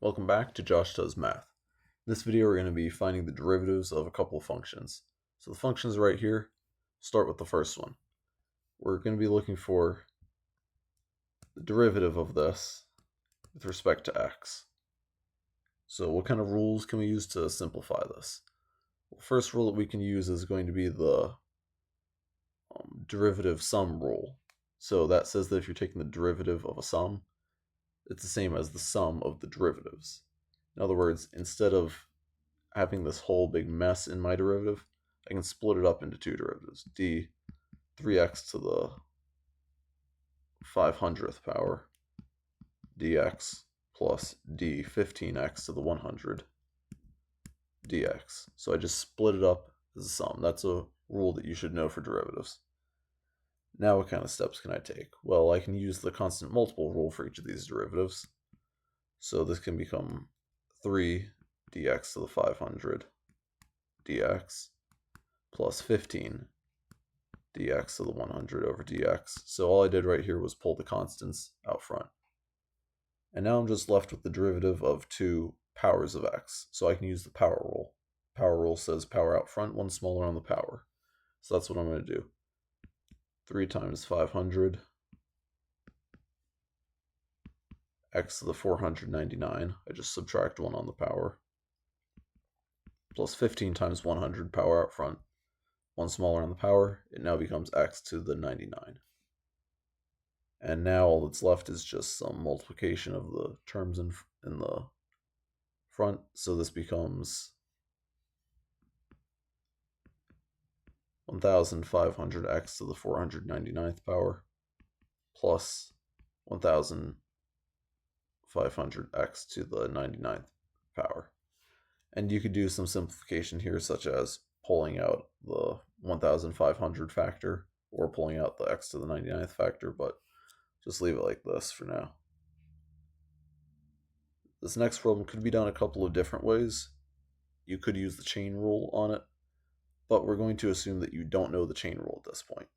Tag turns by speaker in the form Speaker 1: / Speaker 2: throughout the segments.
Speaker 1: Welcome back to Josh Does Math. In this video, we're going to be finding the derivatives of a couple of functions. So the functions right here, start with the first one. We're going to be looking for the derivative of this with respect to x. So what kind of rules can we use to simplify this? Well, the first rule that we can use is going to be the derivative sum rule. So that says that if you're taking the derivative of a sum, it's the same as the sum of the derivatives. In other words, instead of having this whole big mess in my derivative, I can split it up into two derivatives. D 3x to the 500th power dx plus d 15x to the 100 dx. So I just split it up as a sum. That's a rule that you should know for derivatives. Now what kind of steps can I take? Well, I can use the constant multiple rule for each of these derivatives. So this can become 3 dx to the 500 dx plus 15 dx to the 100 over dx. So all I did right here was pull the constants out front. And now I'm just left with the derivative of two powers of x. So I can use the power rule. Power rule says power out front, one smaller on the power. So that's what I'm going to do. 3 times 500 x to the 499. I just subtract 1 on the power. Plus 15 times 100 power out front. 1 smaller on the power. It now becomes x to the 99. And now all that's left is just some multiplication of the terms in the front. So this becomes 1500x to the 499th power plus 1500x to the 99th power. And you could do some simplification here, such as pulling out the 1500 factor or pulling out the x to the 99th factor, but just leave it like this for now. This next problem could be done a couple of different ways. You could use the chain rule on it, but we're going to assume that you don't know the chain rule at this point.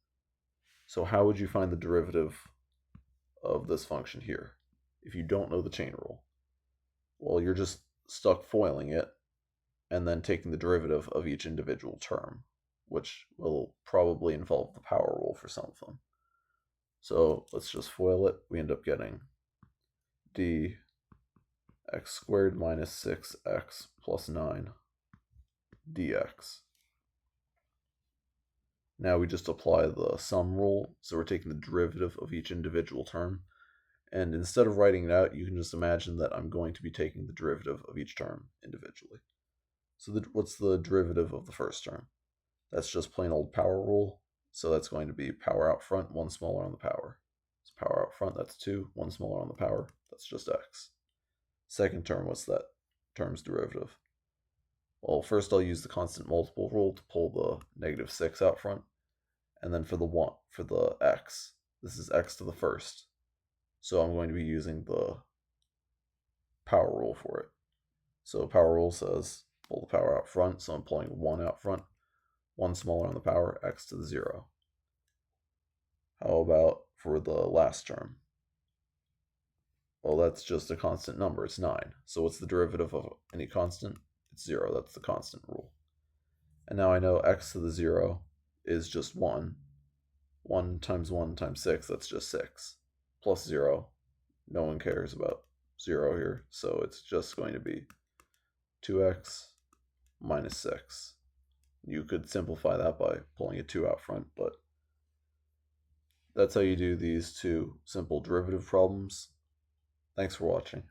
Speaker 1: So how would you find the derivative of this function here if you don't know the chain rule? Well, you're just stuck foiling it and then taking the derivative of each individual term, which will probably involve the power rule for some of them. So let's just FOIL it. We end up getting d x squared minus 6x plus 9 dx. Now we just apply the sum rule. So we're taking the derivative of each individual term. And instead of writing it out, you can just imagine that I'm going to be taking the derivative of each term individually. So what's the derivative of the first term? That's just plain old power rule. So that's going to be power out front, 1 smaller on the power. So power out front, that's 2, 1 smaller on the power, that's just x. Second term, what's that term's derivative? Well, first I'll use the constant multiple rule to pull the negative 6 out front. And then for the x, this is x to the first. So I'm going to be using the power rule for it. So power rule says pull the power out front, so I'm pulling 1 out front, 1 smaller on the power, x to the 0. How about for the last term? Well, that's just a constant number, it's 9. So what's the derivative of any constant? It's 0, that's the constant rule. And now I know x to the 0 is just 1. 1 times 1 times 6, that's just 6. Plus 0, no one cares about 0 here, so it's just going to be 2x minus 6. You could simplify that by pulling a 2 out front, but that's how you do these two simple derivative problems. Thanks for watching.